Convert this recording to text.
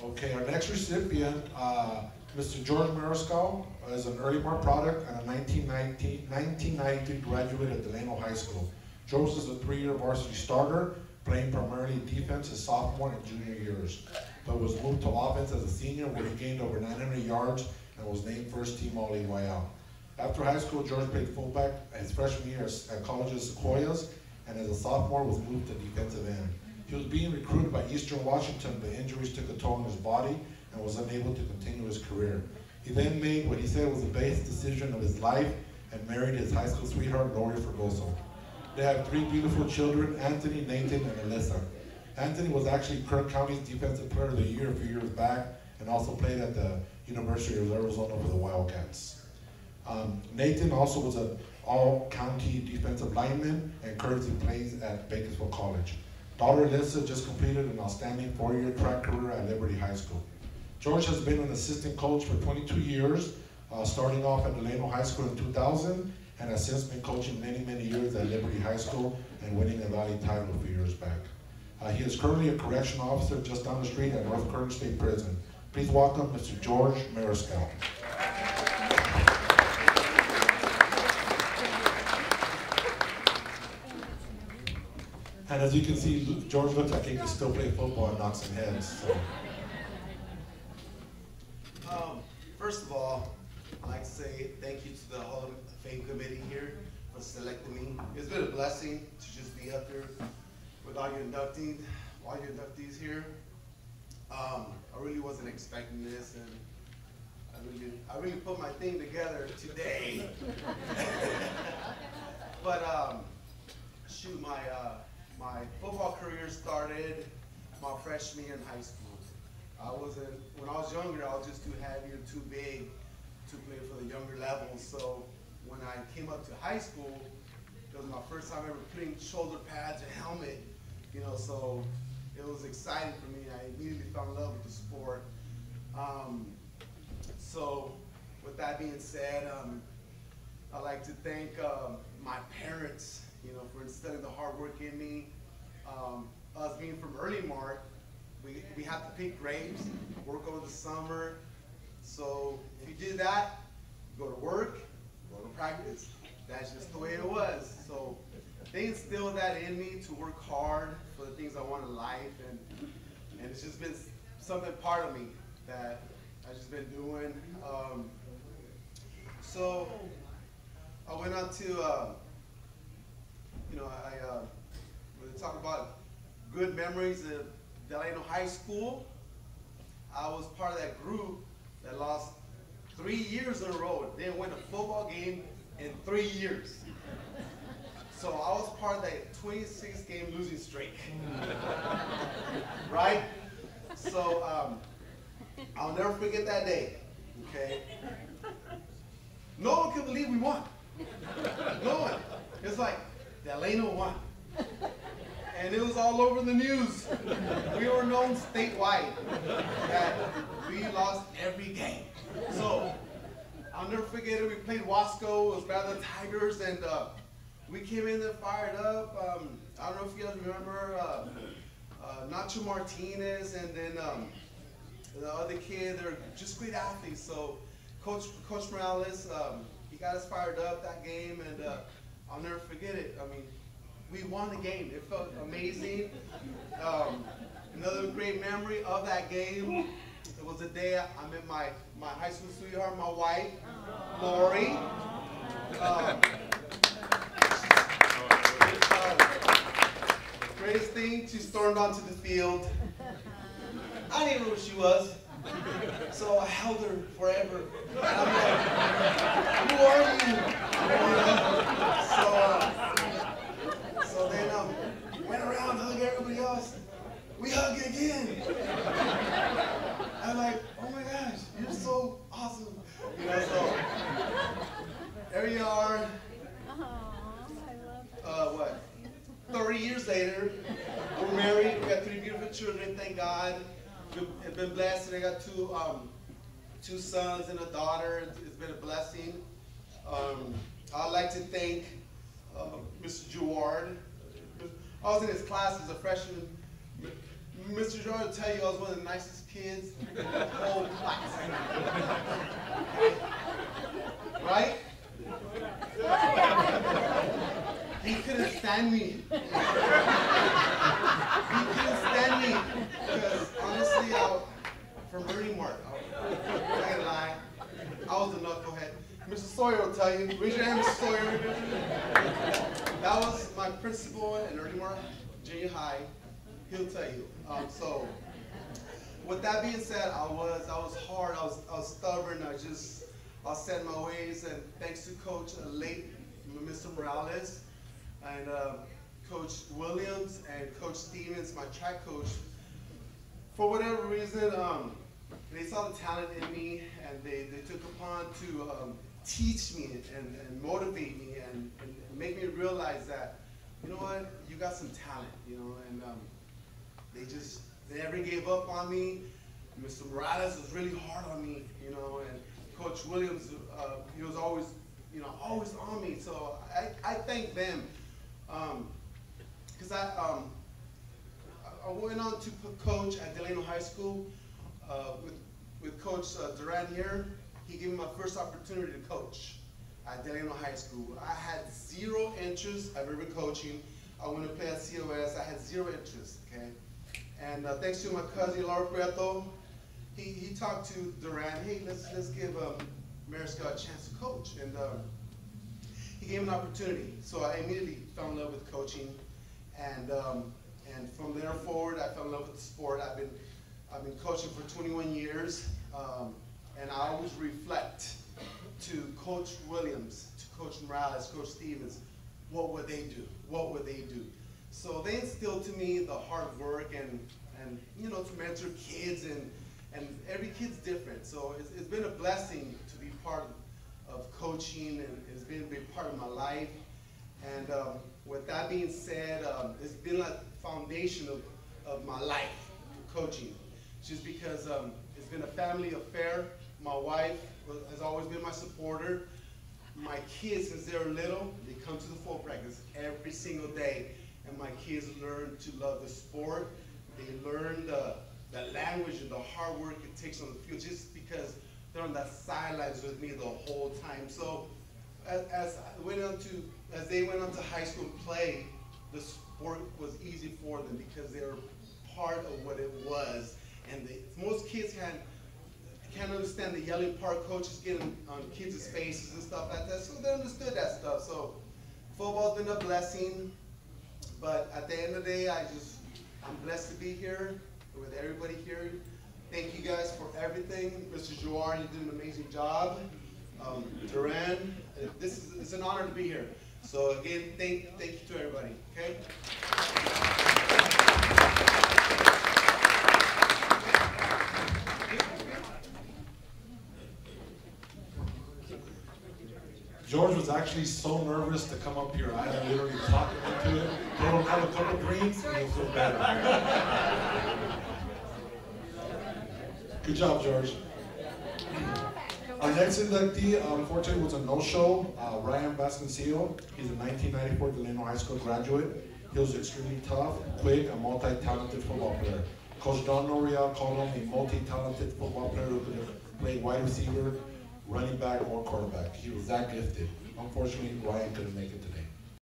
Okay, our next recipient, Mr. Jordan Morosco, is an early mark product and a 1993 graduate at Delano High School. George is a 3-year varsity starter, playing primarily defense his sophomore and junior years, but was moved to offense as a senior where he gained over 900 yards and was named first team All-AYL. After high school, George played fullback his freshman year at college at Sequoias, and as a sophomore was moved to defensive end. He was being recruited by Eastern Washington, but injuries took a toll on his body and was unable to continue his career. He then made what he said was the best decision of his life and married his high school sweetheart, Lori Fergoso. They have 3 beautiful children, Anthony, Nathan, and Alyssa. Anthony was actually Kern County's Defensive Player of the Year a few years back and also played at the University of Arizona for the Wildcats. Nathan also was an all-county defensive lineman and currently plays at Bakersfield College. Daughter Alyssa just completed an outstanding 4-year track career at Liberty High School. George has been an assistant coach for 22 years, starting off at Delano High School in 2000, and has since been coaching many years at Liberty High School and winning a Valley title a few years back. He is currently a correctional officer just down the street at North Kern State Prison. Please welcome Mr. George Mariscal. And as you can see, George looks like he can still play football and knock some heads. So. First of all, I'd like to say thank you to the Hall of Fame committee here for selecting me. It's been a blessing to just be up here with all your inductees here. I really wasn't expecting this, and I really put my thing together today. But shoot, my football career started my freshman year in high school. When I was younger, I was just too heavy or too big to play for the younger levels. So when I came up to high school, it was my first time ever putting shoulder pads and helmet, so it was exciting for me. I immediately fell in love with the sport. So with that being said, I'd like to thank my parents, for instilling the hard work in me. Us being from early mark, we have to pick grapes, work over the summer. So if you did that, go to work, go to practice. That's just the way it was. So they instilled that in me to work hard for the things I want in life, and it's just been something part of me that I've just been doing. So I went on to, we talk about good memories of Delano High School. I was part of that group that lost 3 years in a row. Didn't win a football game in 3 years. So I was part of that 26-game losing streak. Right? So I'll never forget that day. Okay? No one could believe we won. No one. It's like, Delano won. And it was all over the news. We were known statewide that we lost every game. So I'll never forget it. We played Wasco, it was by the Tigers, and we came in there fired up. I don't know if you guys remember Nacho Martinez, and then the other kid. They're just great athletes. So Coach Morales, he got us fired up that game, and I'll never forget it. I mean, we won the game. It felt amazing. Another great memory of that game, it was the day I met my high school sweetheart, my wife, Lori. Greatest thing, she stormed onto the field. I didn't know who she was, so I held her forever. And I'm like, who are you? So then went around, hugged everybody else. We hug again. I'm like, oh my gosh, you're so awesome. So there you are. What? 30 years later, we're married. We got 3 beautiful children. Thank God. We've been blessed. I got two sons and a daughter. It's been a blessing. I'd like to thank Mr. Jeward. I was in his class as a freshman. Mr. Jordan will tell you I was one of the nicest kids in the whole class. Right? He couldn't stand me. He couldn't stand me because honestly, from Ernie Mark, I'm not gonna lie, I was a knucklehead. Mr. Sawyer will tell you. Raise your hand, Mr. Sawyer. That was my principal in Ernie Mark Junior High. He'll tell you. So, with that being said, I was hard. I was stubborn. I was set in my ways. And thanks to Coach late Mr. Morales and Coach Williams and Coach Stevens, my track coach, for whatever reason, they saw the talent in me, and they took upon to teach me and motivate me and make me realize that, you know what, you got some talent, you know, and they never gave up on me. Mr. Morales was really hard on me, you know, and Coach Williams, he was always, you know, always on me. So I thank them, because I went on to coach at Delano High School with Coach Duran here. He gave me my first opportunity to coach at Delano High School. I had zero interest of ever coaching. I wanted to play at COS. I had zero interest, okay? And thanks to my cousin, Laura Prieto, he talked to Duran, hey, let's give Marasco a chance to coach. And he gave me an opportunity. So I immediately fell in love with coaching. And from there forward, I fell in love with the sport. I've been coaching for 21 years. And I always reflect to Coach Williams, to Coach Morales, Coach Stevens, what would they do? What would they do? So they instilled to me the hard work and you know, to mentor kids, and every kid's different. So it's been a blessing to be part of coaching, and it's been a big part of my life. And with that being said, it's been like the foundation of my life, coaching, just because it's been a family affair. My wife has always been my supporter. My kids, since they were little, they come to the full practice every single day. And my kids learn to love the sport. They learn the language and the hard work it takes on the field, just because they're on that sidelines with me the whole time. So as they went on to high school and play, the sport was easy for them because they were part of what it was. And most kids can't understand the yelling part, coaches getting on kids' faces and stuff like that, so they understood that stuff. So football's been a blessing, but at the end of the day, I'm blessed to be here with everybody here. Thank you guys for everything. Mr. Jouar, you did an amazing job. Duran, it's an honor to be here. So again, thank you to everybody, okay? George was actually so nervous to come up here. I had to literally talk him into it. Told him have a couple drinks and he'll feel better. Good job, George. Our next inductee, unfortunately, was a no-show. Ryan Basconcillo. He's a 1994 Delano High School graduate. He was extremely tough, quick, and multi-talented football player. Coach Don Noriel called him a multi-talented football player who could play wide receiver, running back, or quarterback. He was that gifted. Unfortunately, Ryan couldn't make it today.